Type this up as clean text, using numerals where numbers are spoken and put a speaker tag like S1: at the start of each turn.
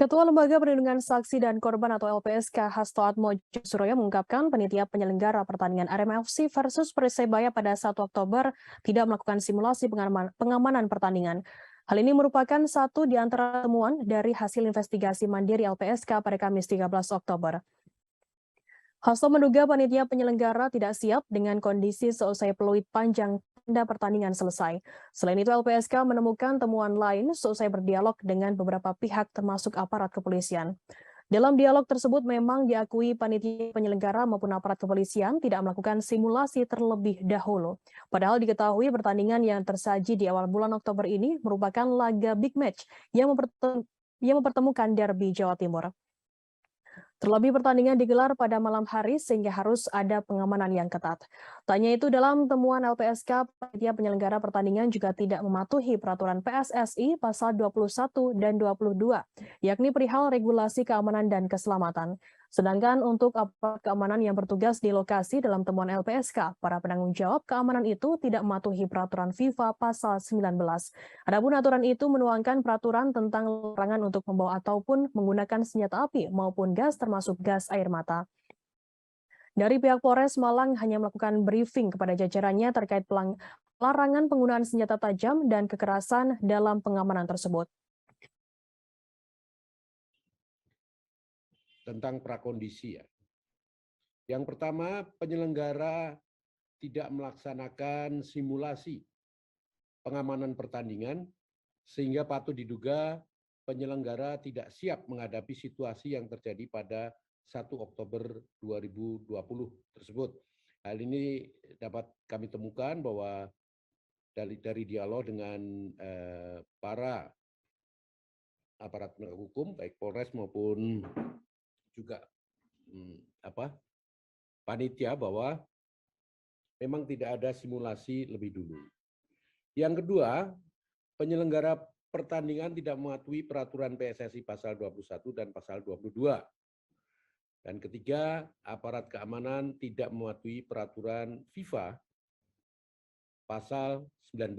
S1: Ketua Lembaga Perlindungan Saksi dan Korban atau LPSK Hasto Atmojo Suroyo mengungkapkan panitia penyelenggara pertandingan Arema FC versus Persebaya pada 1 Oktober tidak melakukan simulasi pengamanan pertandingan. Hal ini merupakan satu di antara temuan dari hasil investigasi mandiri LPSK pada Kamis 13 Oktober. Hasto menduga panitia penyelenggara tidak siap dengan kondisi seusai peluit panjang tanda pertandingan selesai. Selain itu, LPSK menemukan temuan lain seusai berdialog dengan beberapa pihak termasuk aparat kepolisian. Dalam dialog tersebut memang diakui panitia penyelenggara maupun aparat kepolisian tidak melakukan simulasi terlebih dahulu. Padahal diketahui pertandingan yang tersaji di awal bulan Oktober ini merupakan laga big match yang mempertemukan derby Jawa Timur. Terlebih pertandingan digelar pada malam hari sehingga harus ada pengamanan yang ketat. Tanya itu dalam temuan LPSK, panitia penyelenggara pertandingan juga tidak mematuhi peraturan PSSI pasal 21 dan 22, yakni perihal regulasi keamanan dan keselamatan. Sedangkan untuk aparat keamanan yang bertugas di lokasi dalam temuan LPSK, para penanggung jawab keamanan itu tidak mematuhi peraturan FIFA pasal 19. Adapun aturan itu menuangkan peraturan tentang larangan untuk membawa ataupun menggunakan senjata api maupun gas termasuk gas air mata. Dari pihak Polres Malang hanya melakukan briefing kepada jajarannya terkait larangan penggunaan senjata tajam dan kekerasan dalam pengamanan tersebut.
S2: Tentang prakondisi ya. Yang pertama, penyelenggara tidak melaksanakan simulasi pengamanan pertandingan sehingga patut diduga penyelenggara tidak siap menghadapi situasi yang terjadi pada 1 Oktober 2020 tersebut. Hal ini dapat kami temukan bahwa dari dialog dengan para aparat penegak hukum baik Polres maupun juga panitia bahwa memang tidak ada simulasi lebih dulu. Yang kedua, penyelenggara pertandingan tidak mematuhi peraturan PSSI pasal 21 dan pasal 22. Dan ketiga, aparat keamanan tidak mematuhi peraturan FIFA pasal 19.